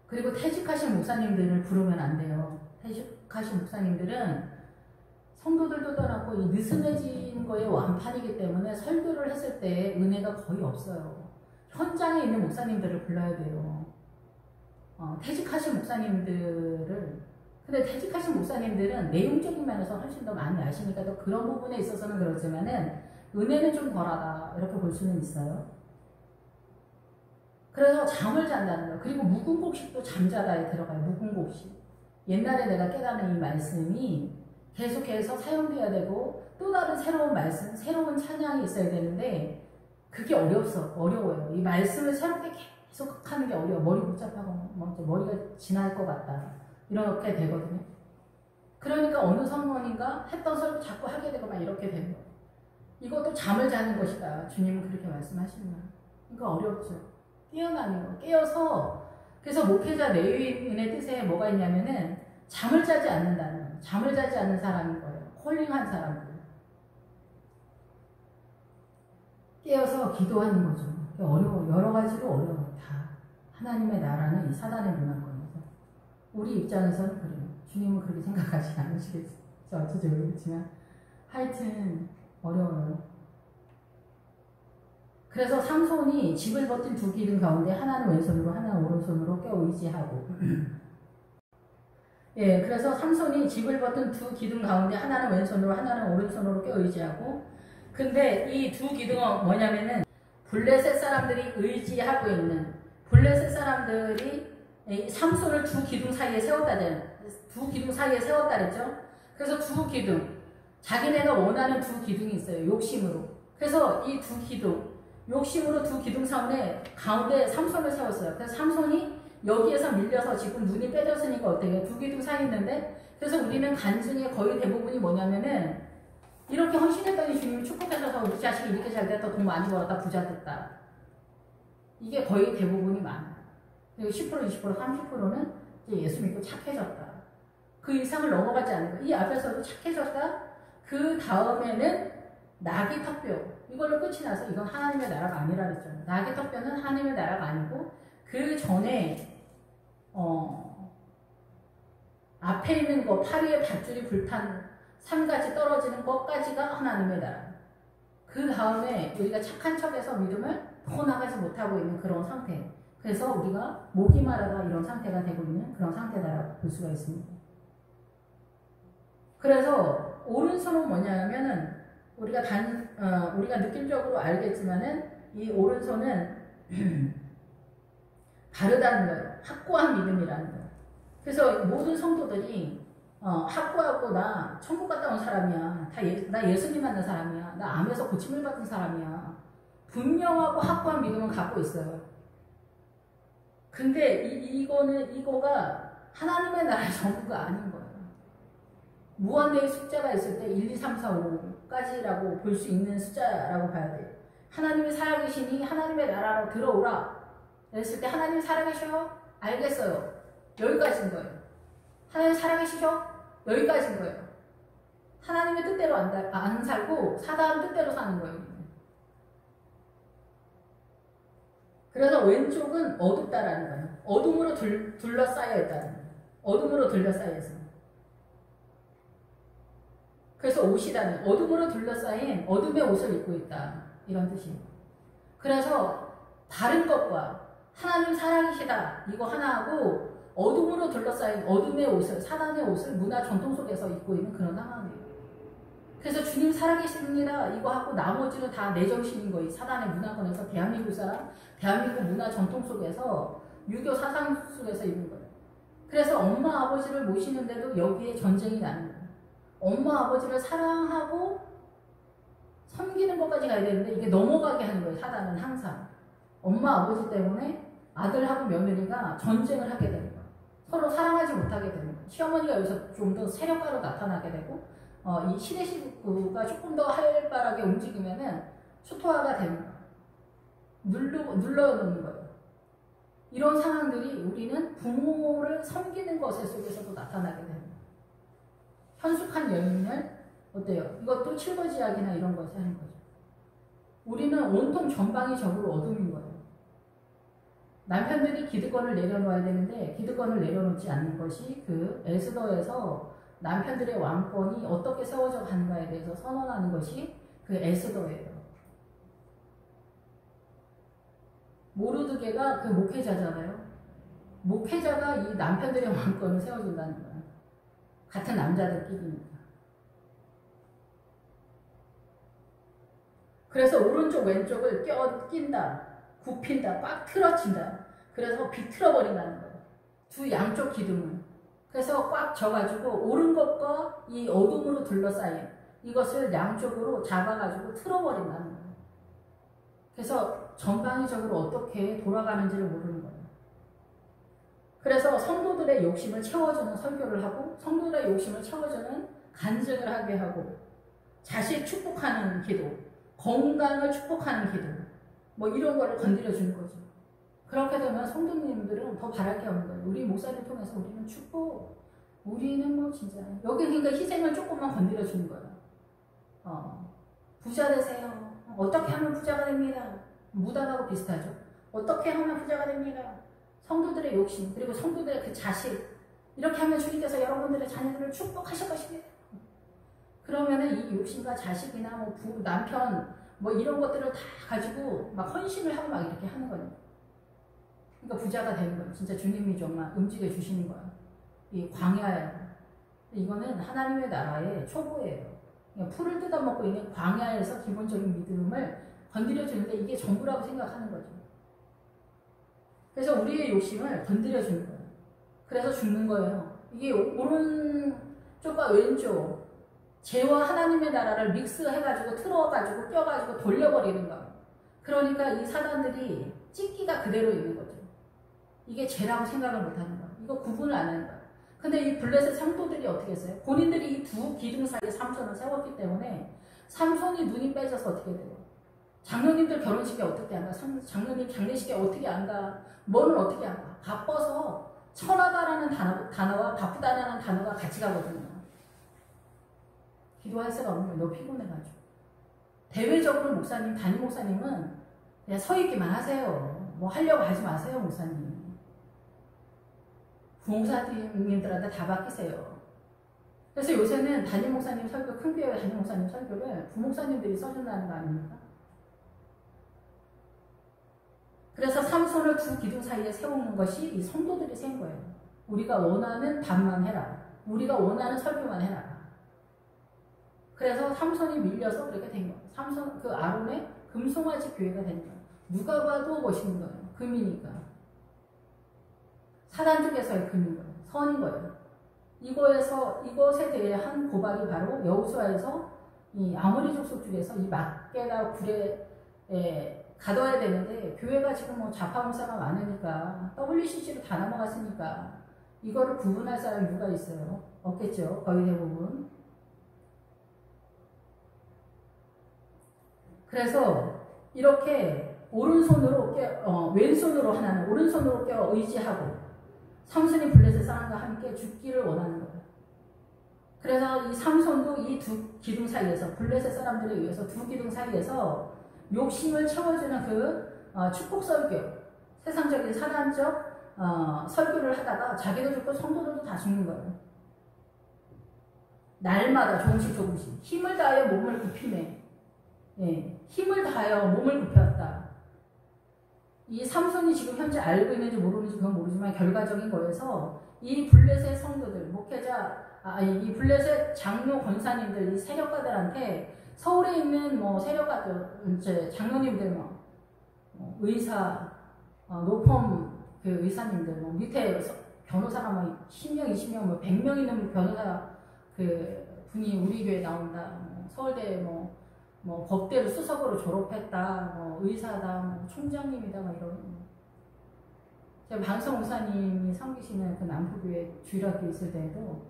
그리고 퇴직하신 목사님들을 부르면 안 돼요. 퇴직하신 목사님들은 성도들도 떠났고 이 느슨해진 거에 완판이기 때문에 설교를 했을 때 은혜가 거의 없어요. 현장에 있는 목사님들을 불러야 돼요. 퇴직하신 목사님들을. 근데 퇴직하신 목사님들은 내용적인 면에서 훨씬 더 많이 아시니까 또 그런 부분에 있어서는 그렇지만은 은혜는 좀 덜하다 이렇게 볼 수는 있어요. 그래서 잠을 잔다는 거예요. 그리고 묵은 곡식도 잠자다에 들어가요. 묵은 곡식. 옛날에 내가 깨달은 이 말씀이 계속해서 사용돼야 되고 또 다른 새로운 말씀, 새로운 찬양이 있어야 되는데 그게 어려워요. 이 말씀을 새롭게 계속 하는 게 어려워. 머리 복잡하고 머리가 지날 것 같다. 이렇게 되거든요. 그러니까 어느 성원인가 했던 설교 자꾸 하게 되고 막 이렇게 되는 거예요. 이것도 잠을 자는 것이다. 주님은 그렇게 말씀하시는 거예요. 그러니까 어렵죠. 깨어나는 거. 깨어서 그래서 목회자 레위인의 뜻에 뭐가 있냐면은 잠을 자지 않는다는 거예요. 잠을 자지 않는 사람인 거예요. 콜링한 사람들. 깨어서 기도하는 거죠. 어려워. 여러 가지로 어려워. 다. 하나님의 나라는 이 사단의 문화권에서. 우리 입장에서는 그래요. 주님은 그렇게 생각하지 않으시겠죠. 어쩌지 모르겠지만. 하여튼 어려워요. 그래서 삼손이 집을 버틴 두 기둥 가운데 하나는 왼손으로 하나는 오른손으로 껴 의지하고 예, 그래서 삼손이 집을 버튼 두 기둥 가운데 하나는 왼손으로 하나는 오른손으로 껴 의지하고 근데 이 두 기둥은 뭐냐면은 블레셋 사람들이 의지하고 있는 블레셋 사람들이 삼손을 두 기둥 사이에 세웠다잖아요. 두 기둥 사이에 세웠다 그랬죠. 그래서 두 기둥 자기네가 원하는 두 기둥이 있어요. 욕심으로. 그래서 이 두 기둥 욕심으로 두 기둥 가운데 삼손을 세웠어요. 그래서 삼손이 여기에서 밀려서 지금 눈이 빼졌으니까 어때요? 두 기둥 사이 있는데 그래서 우리는 간증의 거의 대부분이 뭐냐면은 이렇게 헌신했더니 주님 축복하셔서 우리 자식이 이렇게 잘 됐다, 돈 많이 벌었다, 부자 됐다. 이게 거의 대부분이 많아요. 그리고 10%, 20%, 30%는 이제 예수 믿고 착해졌다. 그 이상을 넘어가지 않는 거예요. 이 앞에서도 착해졌다. 그 다음에는 낙이 턱뼈. 이걸로 끝이 나서 이건 하나님의 나라가 아니라 그랬죠. 낙의 턱뼈는 하나님의 나라가 아니고 그 전에 앞에 있는 거 파리에 밧줄이 불탄 산같이 떨어지는 것까지가 하나님의 나라. 그 다음에 우리가 착한 척해서 믿음을 더 나가지 못하고 있는 그런 상태. 그래서 우리가 목이 마르다 이런 상태가 되고 있는 그런 상태다라고 볼 수가 있습니다. 그래서 오른손은 뭐냐면은 우리가 느낌적으로 알겠지만은 이 오른손은 다르다는 거예요. 확고한 믿음이라는 거예요. 그래서 모든 성도들이 확고하고 나 천국 갔다 온 사람이야. 나 예수님 만난 사람이야. 나 암에서 고침을 받은 사람이야. 분명하고 확고한 믿음을 갖고 있어요. 근데 이거가 하나님의 나라의 전부가 아닌 거예요. 무한대의 숫자가 있을 때 1, 2, 3, 4, 5까지라고 볼 수 있는 숫자라고 봐야 돼요. 하나님이 살아계시니 하나님의 나라로 들어오라. 그랬을 때 하나님 살아계셔요? 알겠어요. 여기까지인 거예요. 하나님 살아계시죠? 여기까지인 거예요. 하나님의 뜻대로 안 살고 사단 뜻대로 사는 거예요. 그래서 왼쪽은 어둡다라는 거예요. 어둠으로 둘러싸여 있다는 거예요. 어둠으로 둘러싸여 있어요. 그래서 옷이라는 어둠으로 둘러싸인 어둠의 옷을 입고 있다. 이런 뜻이에요. 그래서 다른 것과 하나님 살아계시다. 이거 하나하고 어둠으로 둘러싸인 어둠의 옷을 사단의 옷을 문화 전통 속에서 입고 있는 그런 상황이에요. 그래서 주님 살아계십니다. 이거 하고 나머지는 다 내 정신인 거예요. 사단의 문화권에서 대한민국 사람, 대한민국 문화 전통 속에서 유교 사상 속에서 있는 거예요. 그래서 엄마 아버지를 모시는데도 여기에 전쟁이 나는 거예요. 엄마 아버지를 사랑하고 섬기는 것까지 가야 되는데 이게 넘어가게 하는 거예요. 사단은 항상 엄마 아버지 때문에 아들하고 며느리가 전쟁을 하게 되는 거예요. 서로 사랑하지 못하게 되는 거예요. 시어머니가 여기서 좀 더 세력가로 나타나게 되고 이 시대식구가 조금 더 활발하게 움직이면은 초토화가 되는 거예요. 눌러놓는 거예요. 이런 상황들이 우리는 부모를 섬기는 것에 속에서도 나타나게 됩니다. 현숙한 여인을 어때요? 이것도 칠거지약이나 이런 것을 하는 거죠. 우리는 온통 전방이 적으로 어둠인 거예요. 남편들이 기득권을 내려놓아야 되는데 기득권을 내려놓지 않는 것이 그 에스더에서 남편들의 왕권이 어떻게 세워져 가는가에 대해서 선언하는 것이 그 에스더예요. 모르드게가 그 목회자잖아요. 목회자가 이 남편들의 왕권을 세워준다는 거예요. 같은 남자들끼리니까. 그래서 오른쪽 왼쪽을 껴낀다. 굽힌다, 꽉 틀어친다. 그래서 비틀어버린다는 거예요. 두 양쪽 기둥을. 그래서 꽉 져가지고 옳은 것과 이 어둠으로 둘러싸인 이것을 양쪽으로 잡아가지고 틀어버린다는 거예요. 그래서 전방위적으로 어떻게 돌아가는지를 모르는 거예요. 그래서 성도들의 욕심을 채워주는 설교를 하고 성도들의 욕심을 채워주는 간증을 하게 하고 자식 축복하는 기도, 건강을 축복하는 기도 뭐 이런 거를 건드려 주는 거죠. 그렇게 되면 성도님들은 더 바랄 게 없는 거예요. 우리 목사를 통해서 우리는 축복, 우리는 뭐 진짜 여기 그러니까 희생을 조금만 건드려 주는 거예요. 부자 되세요. 어떻게 하면 부자가 됩니다. 무당하고 비슷하죠. 어떻게 하면 부자가 됩니다. 성도들의 욕심 그리고 성도들의 그 자식 이렇게 하면 주님께서 여러분들의 자녀들을 축복하실 것입니다. 그러면은 이 욕심과 자식이나 뭐 남편 뭐 이런 것들을 다 가지고 막 헌신을 하고 막 이렇게 하는 거예요. 그러니까 부자가 되는 거예요. 진짜 주님이 정말 움직여 주시는 거예요. 이 광야예요. 이거는 하나님의 나라의 초보예요. 풀을 뜯어먹고 있는 광야에서 기본적인 믿음을 건드려 주는데 이게 전부라고 생각하는 거죠. 그래서 우리의 욕심을 건드려 주는 거예요. 그래서 죽는 거예요. 이게 오른쪽과 왼쪽 죄와 하나님의 나라를 믹스해가지고 틀어가지고 껴가지고 돌려버리는 거예요. 그러니까 이 사단들이 찢기가 그대로 있는 거죠. 이게 죄라고 생각을 못하는 거예요. 이거 구분을 안 하는 거예요. 근데 이 블레셋 성도들이 어떻게 했어요? 본인들이 이 두 기둥 사이에 삼손을 세웠기 때문에 삼손이 눈이 빼져서 어떻게 돼요? 장로님들 결혼식에 어떻게 안 가? 장로님 장례식에 어떻게 안 가? 뭐는 어떻게 안 가? 바빠서 천하다라는 단어와 바쁘다라는 단어가 같이 가거든요. 기도할 새가 없는 거예요. 너무 피곤해가지고. 대외적으로 목사님, 담임 목사님은 그냥 서 있기만 하세요. 뭐 하려고 하지 마세요, 목사님. 부목사님들한테 다 맡기세요. 그래서 요새는 담임 목사님 설교, 큰 교회 담임 목사님 설교를 부목사님들이 써준다는 거 아닙니까? 그래서 삼손을 두 기둥 사이에 세우는 것이 이 성도들이 세운 거예요. 우리가 원하는 답만 해라. 우리가 원하는 설교만 해라. 그래서 삼손이 밀려서 그렇게 된 거예요. 삼손, 그 아론의 금송아지 교회가 된 거예요. 누가 봐도 멋있는 거예요. 금이니까. 사단 쪽에서의 금인 거예요. 선인 거예요. 이것에 대해 한 고발이 바로 여호수아에서 이 아모리 족속 중에서 이 막게다 굴에 가둬야 되는데 교회가 지금 뭐 좌파 공사가 많으니까 WCC로 다 넘어갔으니까 이거를 구분할 사람이 누가 있어요? 없겠죠. 거의 대부분. 그래서 이렇게 오른손으로 왼손으로 하나는 오른손으로 껴 의지하고 삼손이 블레셋 사람과 함께 죽기를 원하는 거예요. 그래서 이 삼손도 이 두 기둥 사이에서 블레셋 사람들에 의해서 두 기둥 사이에서 욕심을 채워주는 그 축복 설교, 세상적인 사단적 설교를 하다가 자기도 죽고 성도들도 다 죽는 거예요. 날마다 조금씩 힘을 다하여 몸을 굽히네. 예, 힘을 다하여 몸을 굽혔다. 이 삼손이 지금 현재 알고 있는지 모르는지 그건 모르지만 결과적인 거에서 이 블레셋 성도들, 목회자, 이 블레셋 장로 권사님들, 이 세력가들한테 서울에 있는 뭐 세력가들, 이제 장로님들, 의사, 노펌 그 의사님들, 뭐 밑에 변호사가 뭐 10명, 20명, 뭐 100명 있는 변호사 그 분이 우리 교회에 나온다. 서울대 뭐 법대를 수석으로 졸업했다, 뭐 의사다, 뭐 총장님이다, 막 이런. 제가 방성 목사님이 섬기시는 그 남부교회 주일학교 있을 때에도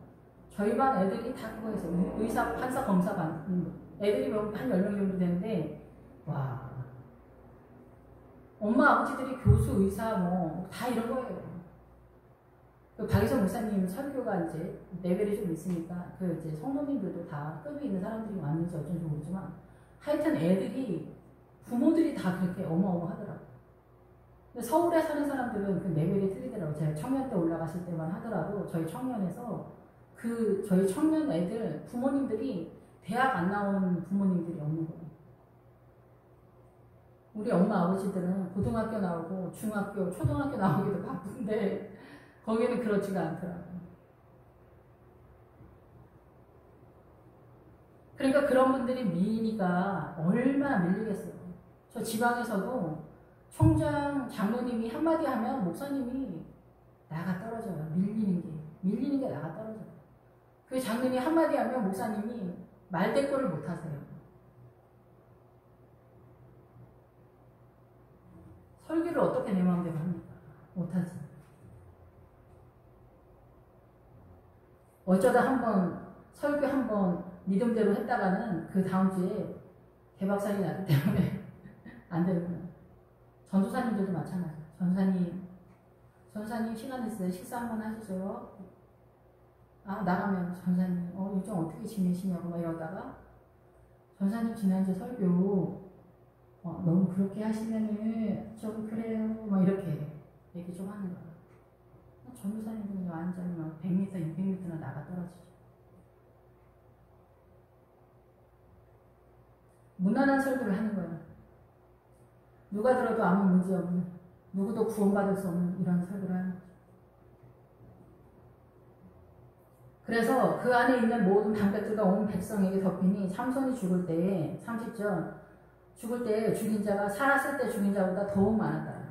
저희 반 애들이 다 그거 했어요. 의사, 판사, 검사 반. 애들이 한 10명 정도 되는데, 와. 엄마, 아버지들이 교수, 의사, 뭐, 다 이런 거예요. 그 박희선 목사님 설교가 이제 레벨이 좀 있으니까, 그 이제 성도님들도 다 급이 있는 사람들이 왔는지 어쩐지 모르지만, 하여튼 애들이, 부모들이 다 그렇게 어마어마하더라고요. 근데 서울에 사는 사람들은 그 레벨이 틀리더라고요. 제가 청년 때 올라갔을 때만 하더라도 저희 청년에서 저희 청년 애들, 부모님들이 대학 안 나온 부모님들이 없는 거예요. 우리 엄마 아버지들은 고등학교 나오고 중학교, 초등학교 나오기도 바쁜데 거기는 그렇지가 않더라고요. 그러니까 그런 분들이 미니가 얼마나 밀리겠어요. 저 지방에서도 총장 장로님이 한마디 하면 목사님이 나가 떨어져요. 밀리는 게 나가 떨어져요. 그 장로님이 한마디 하면 목사님이 말대꾸를 못 하세요. 설교를 어떻게 내 마음대로 합니까? 못하지. 어쩌다 한번 설교 한번 믿음대로 했다가는 그 다음 주에 개박살이 나기 때문에 안 되는 거예요. 전도사님들도 마찬가지예요. 전도사님 시간 있어요? 식사 한번 하시죠. 아, 나가면 전도사님 요즘 어떻게 지내시냐고 막 이러다가 전도사님 지난주 설교 너무 그렇게 하시면은 좀 그래요 막 이렇게 얘기 좀 하는 거예요. 전도사님들은 완전히 막 100m, 200m나 나가 떨어지죠. 무난한 설교를 하는 거예요. 누가 들어도 아무 문제 없는, 누구도 구원받을 수 없는 이런 설교를 하는 거죠. 그래서 그 안에 있는 모든 담배들과 온 백성에게 덮이니 삼손이 죽을 때에 30절 죽을 때 죽인 자가 살았을 때 죽인 자보다 더욱 많았다.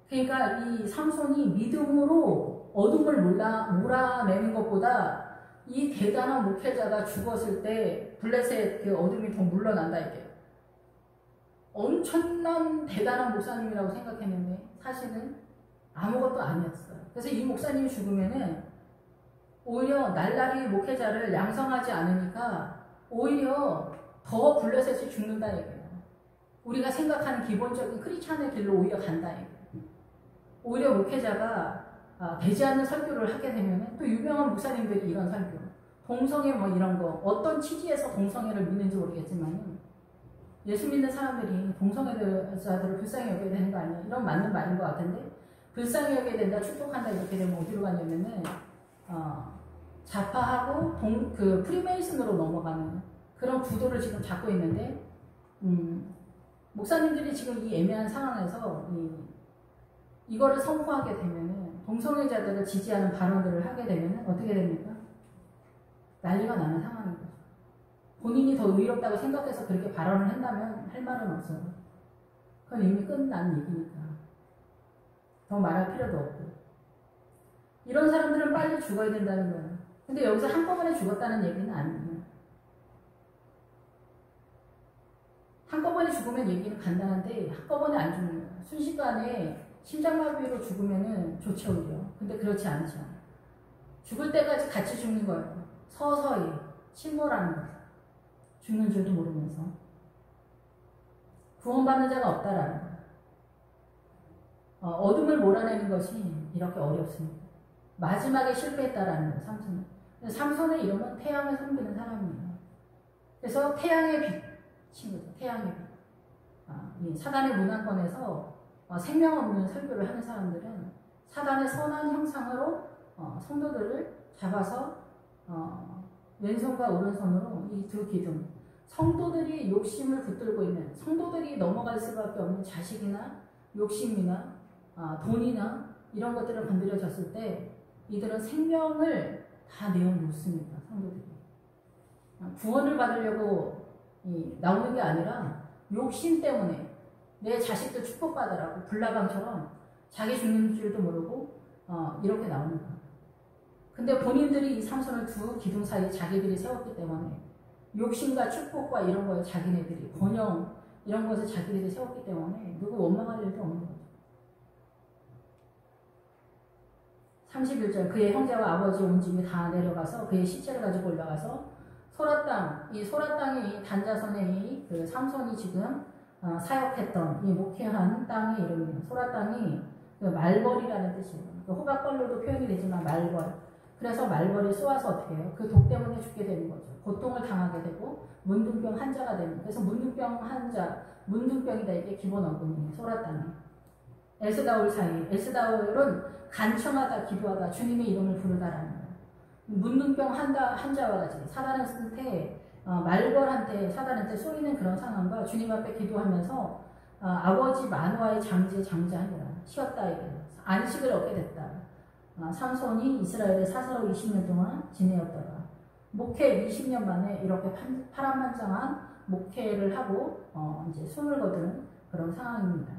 그러니까 이 삼손이 믿음으로 어둠을 몰아내는 것보다 이 대단한 목회자가 죽었을 때 블레셋 그 어둠이 더 물러난다 이게. 엄청난 대단한 목사님이라고 생각했는데 사실은 아무것도 아니었어요. 그래서 이 목사님이 죽으면은 오히려 날라리 목회자를 양성하지 않으니까 오히려 더 블레셋이 죽는다 이거예요. 우리가 생각하는 기본적인 크리스찬의 길로 오히려 간다 이거예요. 오히려 목회자가 되지 않는 설교를 하게 되면 또 유명한 목사님들이 이런 설교, 동성애 뭐 이런 거 어떤 취지에서 동성애를 믿는지 모르겠지만 예수 믿는 사람들이 동성애자들을 불쌍히 여겨야 되는 거 아니야? 이런 맞는 말인 것 같은데 불쌍히 여겨야 된다, 축복한다 이렇게 되면 어디로 가냐면은 좌파하고 그 프리메이슨으로 넘어가는 그런 구도를 지금 잡고 있는데 목사님들이 지금 이 애매한 상황에서 이거를 선포하게 되면은 동성애자들을 지지하는 발언들을 하게 되면은 어떻게 됩니까? 난리가 나는 상황인 거죠. 본인이 더 의롭다고 생각해서 그렇게 발언을 한다면 할 말은 없어요. 그건 이미 끝난 얘기니까 더 말할 필요도 없고 이런 사람들은 빨리 죽어야 된다는 거예요. 근데 여기서 한꺼번에 죽었다는 얘기는 아니에요. 한꺼번에 죽으면 얘기는 간단한데 한꺼번에 안 죽는 거예요. 순식간에 심장마비로 죽으면은 좋죠, 오히려. 근데 그렇지 않죠. 죽을 때까지 같이 죽는 거예요. 서서히 침몰하는 거죠. 죽는 줄도 모르면서. 구원받는 자가 없다라는 거예요. 어둠을 몰아내는 것이 이렇게 어렵습니다. 마지막에 실패했다라는 거예요, 삼손은. 삼손의 이름은 태양을 섬기는 사람이에요. 그래서 태양의 빛인 거죠, 태양의 빛. 이 사단의 문화권에서 생명 없는 설교를 하는 사람들은 사단의 선한 형상으로 성도들을 잡아서 왼손과 오른손으로 이 두 기둥, 성도들이 욕심을 붙들고 있는, 성도들이 넘어갈 수밖에 없는 자식이나 욕심이나 돈이나 이런 것들을 건드려졌을 때 이들은 생명을 다 내어놓습니다. 성도들이 구원을 받으려고 나오는 게 아니라 욕심 때문에 내 자식들 축복받으라고 불나방처럼 자기 죽는 줄도 모르고 이렇게 나오는 거예요. 근데 본인들이 이 삼손을 두 기둥 사이에 자기들이 세웠기 때문에 욕심과 축복과 이런 거에 자기네들이 번영 이런 것을 자기들이 세웠기 때문에 누구 원망할 일도 없는 거죠. 31절 그의 형제와 아버지 온 집이 다 내려가서 그의 시체를 가지고 올라가서 소라 땅, 이 소라 땅이 단자손의 그 삼손이 지금 사역했던 이 목회한 땅의 이름이에요. 소라 땅이 그 말벌이라는 뜻이에요. 그 호박벌로도 표현이 되지만 말벌. 그래서 말벌이 쏘아서 어떻게 해요? 그 독 때문에 죽게 되는 거죠. 고통을 당하게 되고 문둥병 환자가 되는 거예요. 그래서 문둥병 환자, 문둥병이다 이게 기본 언급이에요. 소라 땅이. 에스다올 사이. 에스다올은 간청하다, 기도하다, 주님의 이름을 부르다라는 거예요. 문둥병 환자와 같이 사단한테 말벌한테 사단한테 쏘이는 그런 상황과 주님 앞에 기도하면서 아버지 마누아의 장자하니라 쉬었다 이게 안식을 얻게 됐다. 삼손이 이스라엘의 사사로 20년 동안 지내었더라. 목회 20년 만에 이렇게 파란만장한 목회를 하고 이제 숨을 거두는 그런 상황입니다.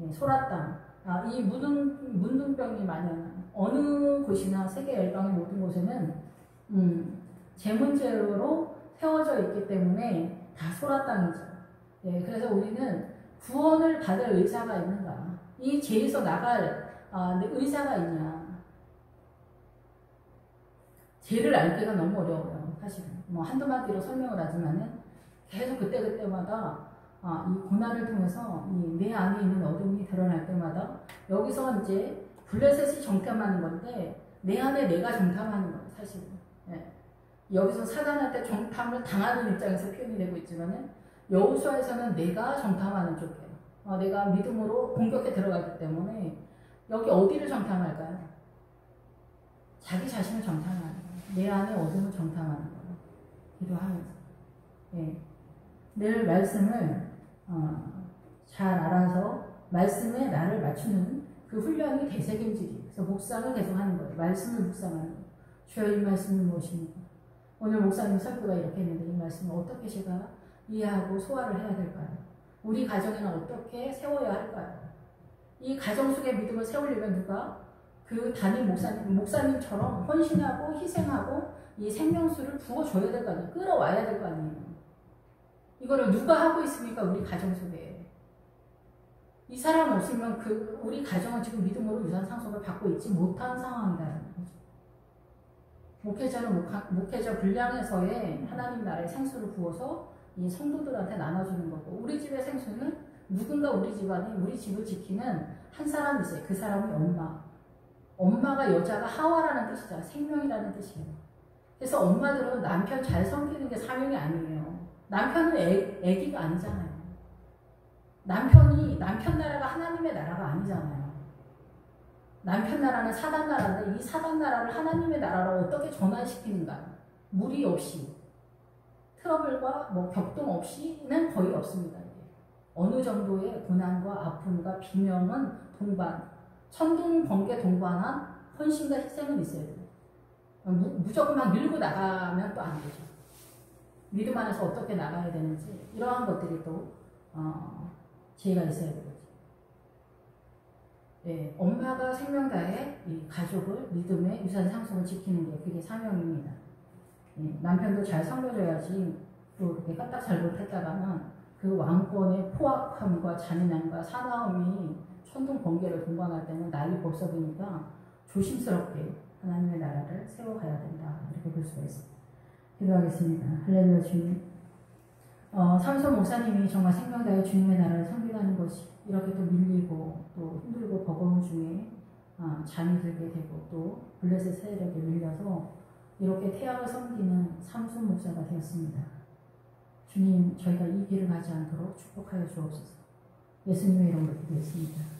예, 소라 땅. 이 문둥병이 만연한 어느 곳이나 세계 열방의 모든 곳에는 제 문제로 세워져 있기 때문에 다 소라 땅이죠. 예, 그래서 우리는 구원을 받을 의사가 있는가? 이 죄에서 나갈 의사가 있냐? 죄를 알기가 너무 어려워요. 사실은 뭐 한두 마디로 설명을 하지만은 계속 그때마다 이 고난을 통해서 내 안에 있는 어둠이 드러날 때마다 여기서 이제 블레셋이 정탐하는 건데 내 안에 내가 정탐하는 거예요. 사실은. 예. 여기서 사단한테 정탐을 당하는 입장에서 표현이 되고 있지만은 여호수아에서는 내가 정탐하는 쪽이에요. 내가 믿음으로 공격에 들어가기 때문에 여기 어디를 정탐할까요? 자기 자신을 정탐하는 거예요. 내 안에 어둠을 정탐하는 거예요. 기도하면서. 예. 늘 말씀을 잘 알아서 말씀에 나를 맞추는 그 훈련이 되새김질이에요. 그래서 묵상을 계속 하는 거예요. 말씀을 묵상하는 거예요. 주여 이 말씀은 무엇입니까? 오늘 목사님 설교가 이렇게 했는데 이 말씀을 어떻게 제가 이해하고 소화를 해야 될까요? 우리 가정에는 어떻게 세워야 할까요? 이 가정 속의 믿음을 세우려면 누가 그 담임 목사님처럼 헌신하고 희생하고 이 생명수를 부어줘야 될 거 아니에요. 끌어와야 될 거 아니에요. 이거를 누가 하고 있습니까? 우리 가정 속에. 이 사람 없으면 우리 가정은 지금 믿음으로 유산 상속을 받고 있지 못한 상황이라는 거죠. 목회자는 목회자 분량에서의 하나님 나라의 생수를 부어서 이 성도들한테 나눠주는 거고, 우리 집의 생수는 누군가 우리 집안에 우리 집을 지키는 한 사람이 있어요. 그 사람이 엄마. 엄마가 여자가 하와라는 뜻이잖아. 생명이라는 뜻이에요. 그래서 엄마들은 남편 잘 섬기는 게 사명이 아니에요. 남편은 애기가 아니잖아요. 남편 나라가 하나님의 나라가 아니잖아요. 남편 나라는 사단 나라인데 이 사단 나라를 하나님의 나라로 어떻게 전환시키는가? 무리 없이, 트러블과 격동 없이는 거의 없습니다. 어느 정도의 고난과 아픔과 비명은 동반, 천둥 번개 동반한 헌신과 희생은 있어야 돼요. 무조건 막 밀고 나가면 또 안 되죠. 믿음 안에서 어떻게 나가야 되는지 이러한 것들이 또 지혜가 있어야 되겠죠. 네, 엄마가 생명 다해 이 가족을 믿음의 유산 상속을 지키는 게 그게 사명입니다. 네, 남편도 잘 섬겨줘야지 또 이렇게 까딱 잘못했다가는 그 왕권의 포악함과 잔인함과 사나움이 천둥 번개를 동반할 때는 난리 법석이니까 조심스럽게 하나님의 나라를 세워가야 된다. 이렇게 볼 수가 있습니다. 기도하겠습니다. 할렐루야 주님. 삼손 목사님이 정말 생명 다해 주님의 나라를 섬기라는 것이 이렇게 또 밀리고 또 힘들고 버거운 중에 잠이 들게 되고 또 블레셋 세력에 밀려서 이렇게 태양을 섬기는 삼손 목사가 되었습니다. 주님, 저희가 이 길을 가지 않도록 축복하여 주옵소서. 예수님의 이름으로 기도했습니다.